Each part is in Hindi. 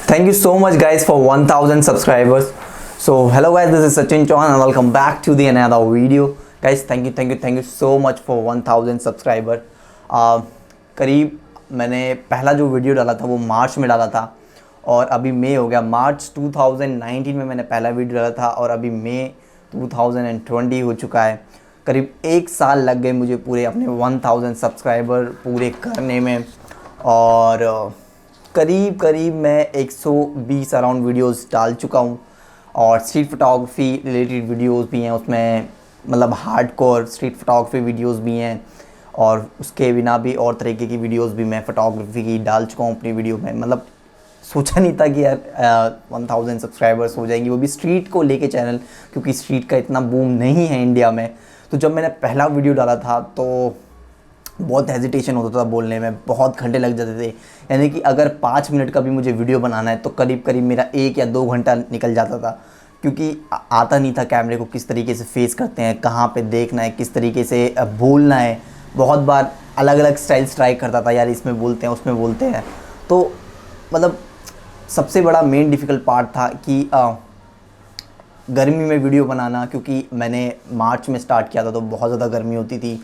Thank you so much guys for 1000 subscribers. So hello guys, this is Sachin Chauhan and welcome back to the another video. Guys, thank you so much for 1000 subscriber. करीब मैंने पहला जो वीडियो डाला था वो मार्च में डाला था और अभी मई हो गया। मार्च 2019 में मैंने पहला वीडियो डाला था और अभी मई 2020 हो चुका है। करीब एक साल लग गए मुझे पूरे अपने 1000 सब्सक्राइबर पूरे करने में और करीब मैं 120 अराउंड वीडियोस डाल चुका हूँ और स्ट्रीट फोटोग्राफी रिलेटेड वीडियोस भी हैं उसमें, मतलब हार्डकोर स्ट्रीट फोटोग्राफी वीडियोस भी हैं और उसके बिना भी और तरीके की वीडियोस भी मैं फ़ोटोग्राफी की डाल चुका हूँ अपनी वीडियो में। मतलब सोचा नहीं था कि यार 1000 सब्सक्राइबर्स हो जाएंगी, वो भी स्ट्रीट को लेके चैनल, क्योंकि स्ट्रीट का इतना बूम नहीं है इंडिया में। तो जब मैंने पहला वीडियो डाला था तो बहुत हेजिटेशन होता था बोलने में, बहुत घंटे लग जाते थे। यानी कि अगर 5 मिनट का भी मुझे वीडियो बनाना है तो करीब मेरा 1 या 2 घंटा निकल जाता था, क्योंकि आता नहीं था कैमरे को किस तरीके से फेस करते हैं, कहाँ पे देखना है, किस तरीके से बोलना है। बहुत बार अलग अलग स्टाइल्स ट्राई करता था, यार इसमें बोलते हैं उसमें बोलते हैं। तो मतलब सबसे बड़ा मेन डिफ़िकल्ट पार्ट था कि गर्मी में वीडियो बनाना, क्योंकि मैंने मार्च में स्टार्ट किया था तो बहुत ज़्यादा गर्मी होती थी।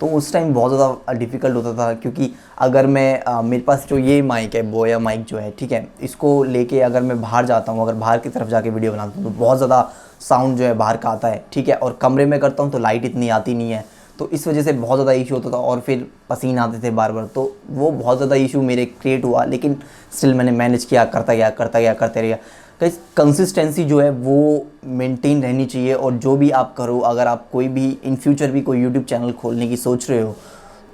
तो उस टाइम बहुत ज़्यादा डिफ़िकल्ट होता था, क्योंकि अगर मैं मेरे पास जो ये माइक है, बोया माइक जो है, ठीक है, इसको लेके अगर मैं बाहर जाता हूँ, अगर बाहर की तरफ जाके वीडियो बनाता हूँ तो बहुत ज़्यादा साउंड जो है बाहर का आता है, ठीक है। और कमरे में करता हूँ तो लाइट इतनी आती नहीं है, तो इस वजह से बहुत ज़्यादा इशू होता था और फिर पसीना आते थे बार बार। तो वो बहुत ज़्यादा इशू मेरे क्रिएट हुआ, लेकिन स्टिल मैंने मैनेज किया, करते रहा। गाइस, कंसिस्टेंसी जो है वो मेंटेन रहनी चाहिए और जो भी आप करो, अगर आप कोई भी इन फ्यूचर भी कोई यूट्यूब चैनल खोलने की सोच रहे हो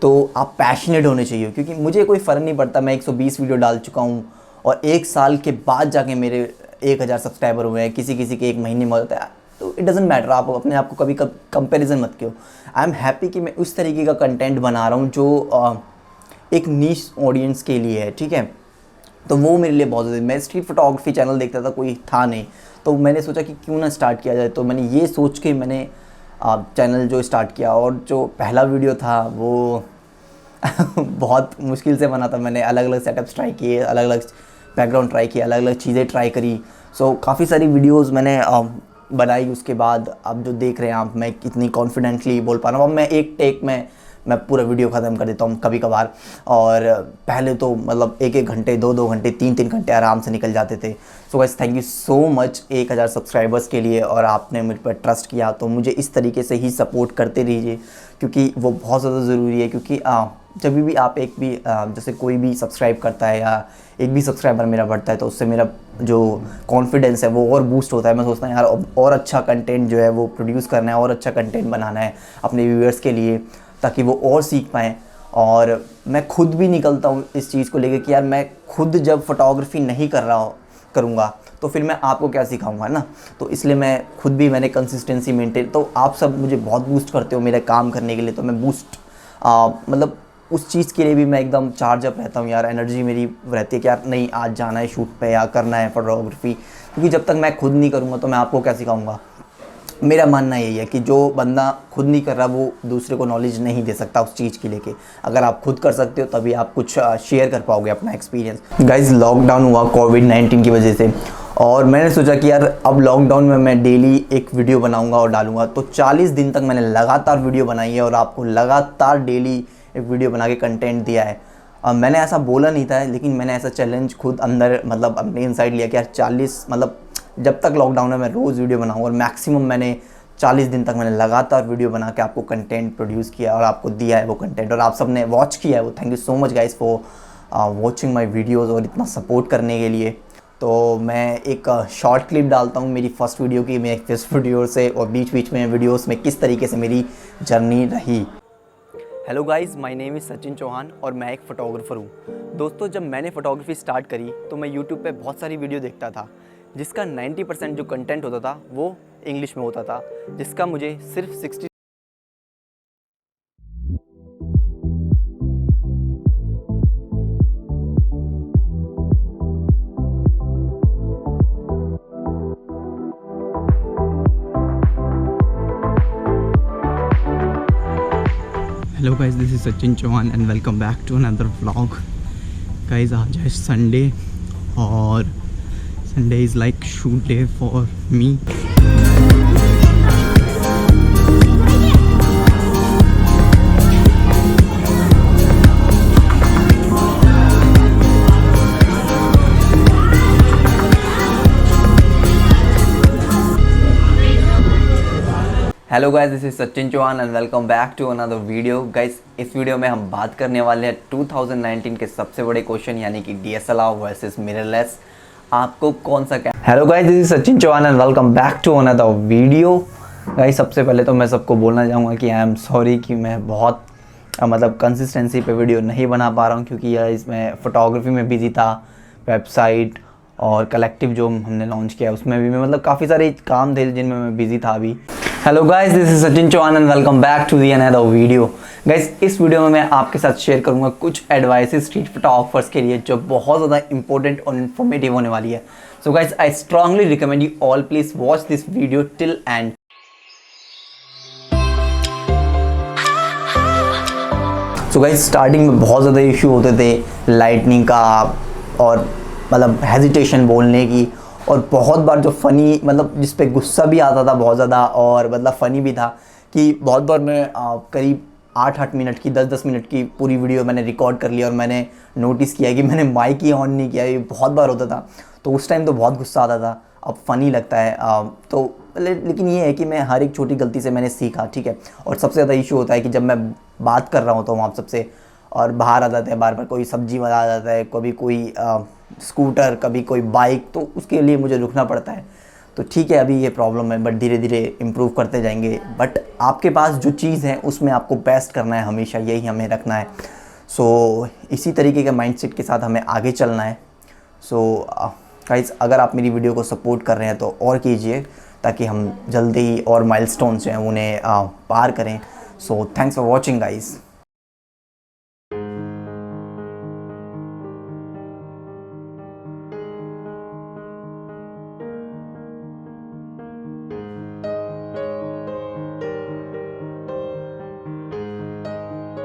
तो आप पैशनेट होने चाहिए। क्योंकि मुझे कोई फ़र्क नहीं पड़ता, मैं 120 वीडियो डाल चुका हूँ और 1 साल के बाद जाके मेरे 1000 सब्सक्राइबर हुए हैं, किसी के 1 महीने में होता है, तो इट डज़न्ट मैटर। आप अपने आप को कभी कंपैरिजन मत करो। आई एम हैप्पी कि मैं उस तरीके का कंटेंट बना रहा हूँ जो एक नीश ऑडियंस के लिए है, ठीक है। तो वो मेरे लिए बहुत ज़्यादा, मैं स्ट्रीट फोटोग्राफी चैनल देखता था, कोई था नहीं, तो मैंने सोचा कि क्यों ना स्टार्ट किया जाए। तो मैंने ये सोच के मैंने चैनल जो स्टार्ट किया और जो पहला वीडियो था वो बहुत मुश्किल से बना था। मैंने अलग अलग सेटअप्स ट्राई किए, अलग अलग बैकग्राउंड ट्राई किए, अलग अलग चीज़ें ट्राई करी। सो काफ़ी सारी वीडियोस मैंने बनाई। उसके बाद अब जो देख रहे हैं आप, मैं कितनी कॉन्फिडेंटली बोल पा रहा हूँ। अब मैं एक टेक में मैं पूरा वीडियो ख़त्म कर देता हूँ कभी कभार, और पहले तो मतलब 1 घंटे, 2 घंटे, 3 घंटे आराम से निकल जाते थे। So guys, thank you so much 1000 subscribers के लिए, और आपने मुझ पर ट्रस्ट किया, तो मुझे इस तरीके से ही सपोर्ट करते रहिए, क्योंकि वो बहुत ज़्यादा ज़रूरी है। क्योंकि जब भी आप एक भी जैसे कोई भी सब्सक्राइब करता है या एक भी सब्सक्राइबर मेरा बढ़ता है, तो उससे मेरा जो कॉन्फिडेंस है वो और बूस्ट होता है। मैं सोचता हूँ यार और अच्छा कंटेंट जो है वो प्रोड्यूस करना है और अच्छा कंटेंट बनाना है अपने व्यूअर्स के लिए, ताकि वो और सीख पाएँ। और मैं खुद भी निकलता हूँ इस चीज़ को लेकर कि यार मैं खुद जब फोटोग्राफी नहीं करूँगा तो फिर मैं आपको क्या सिखाऊंगा ना। तो इसलिए मैं खुद भी मैंने कंसिस्टेंसी मेंटेन, तो आप सब मुझे बहुत बूस्ट करते हो मेरे काम करने के लिए, तो मैं बूस्ट मतलब उस चीज़ के लिए भी मैं एकदम चार्ज अप रहता हूँ यार। एनर्जी मेरी रहती है कि यार नहीं, आज जाना है शूट पे या करना है फोटोग्राफी, क्योंकि जब तक मैं खुद नहीं करूँगा तो मैं आपको क्या सिखाऊंगा। मेरा मानना यही है कि जो बंदा खुद नहीं कर रहा वो दूसरे को नॉलेज नहीं दे सकता उस चीज़ की लेके। अगर आप खुद कर सकते हो तभी आप कुछ शेयर कर पाओगे अपना एक्सपीरियंस। गाइस, लॉकडाउन हुआ कोविड-19 की वजह से, और मैंने सोचा कि यार अब लॉकडाउन में मैं डेली एक वीडियो बनाऊंगा और डालूंगा। तो 40 दिन तक मैंने लगातार वीडियो बनाई है और आपको लगातार डेली एक वीडियो बना के कंटेंट दिया है। मैंने ऐसा बोला नहीं था, लेकिन मैंने ऐसा चैलेंज खुद अंदर मतलब अपने इनसाइड लिया कि यार 40 मतलब जब तक लॉकडाउन है मैं रोज़ वीडियो बनाऊँ, और मैक्सिमम मैंने 40 दिन तक मैंने लगातार वीडियो बना के आपको कंटेंट प्रोड्यूस किया और आपको दिया है वो कंटेंट, और आप सब ने वॉच किया है वो। Thank you so much guys for watching my videos और इतना सपोर्ट करने के लिए। तो मैं एक शॉर्ट क्लिप डालता हूँ मेरी फर्स्ट वीडियो की, मेरे फर्स्ट वीडियो से, और बीच में वीडियोस में किस तरीके से मेरी जर्नी रही। Hello guys, my name is Sachin Chauhan और मैं एक फ़ोटोग्राफ़र हूँ। दोस्तों, जब मैंने फ़ोटोग्राफी स्टार्ट करी तो मैं यूट्यूब पे बहुत सारी वीडियो देखता था, जिसका 90% जो कंटेंट होता था वो इंग्लिश में होता था, जिसका मुझे सिर्फ 60। Hello guys, this is Sachin Chauhan and welcome back to another vlog. Guys, आज है संडे और Sunday is like shoot day for me. Hello guys, this is Sachin Chauhan and welcome back to another video. Guys, इस वीडियो में हम बात करने वाले हैं 2019 के सबसे बड़े क्वेश्चन यानी कि DSLR वर्सेस मिररलेस। आपको कौन सा क्या। Hello guys, this is Sachin Chauhan and welcome back to another video. Guys, सबसे पहले तो मैं सबको बोलना चाहूँगा कि आई एम सॉरी कि मैं बहुत कंसिस्टेंसी पे वीडियो नहीं बना पा रहा हूँ, क्योंकि इसमें फ़ोटोग्राफी में बिजी था, वेबसाइट और कलेक्टिव जो हमने लॉन्च किया उसमें भी मैं काफ़ी सारे काम थे जिनमें मैं बिजी था अभी। Hello guys, this is Sachin Chauhan and welcome back to the another video. Guys, इस वीडियो में मैं आपके साथ शेयर करूंगा कुछ एडवाइसेस स्ट्रीट फोटोग्राफर्स के लिए जो बहुत ज़्यादा इंपॉर्टेंट और इन्फॉर्मेटिव होने वाली है। So guys, I strongly recommend you all please watch this video till and. So guys, starting में बहुत ज़्यादा इशू होते थे लाइटनिंग का और हेजिटेशन बोलने की, और बहुत बार जो फ़नी जिस पे गुस्सा भी आता था बहुत ज़्यादा, और फ़नी भी था कि बहुत बार मैं करीब 8-8 मिनट की 10-10 मिनट की पूरी वीडियो मैंने रिकॉर्ड कर लिया और मैंने नोटिस किया कि मैंने माइक ही ऑन नहीं किया। ये बहुत बार होता था, तो उस टाइम तो बहुत गुस्सा आता था। अब फ़नी लगता है लेकिन ये है कि मैं हर एक छोटी गलती से मैंने सीखा, ठीक है। और सबसे ज़्यादा इशू होता है कि जब मैं बात कर रहा होता हूँ आप सबसे और बाहर आ जाते हैं, बार बार कोई सब्जी वाला आ जाता है, कभी कोई स्कूटर, कभी कोई बाइक, तो उसके लिए मुझे रुकना पड़ता है। तो ठीक है, अभी ये प्रॉब्लम है, बट धीरे धीरे इम्प्रूव करते जाएंगे। बट आपके पास जो चीज़ है उसमें आपको बेस्ट करना है, हमेशा यही हमें रखना है। सो इसी तरीके के माइंडसेट के साथ हमें आगे चलना है। सो गाइस, अगर आप मेरी वीडियो को सपोर्ट कर रहे हैं तो और कीजिए, ताकि हम जल्दी ही और माइलस्टोन्स जो हैं उन्हें पार करें। So thanks for watching guys.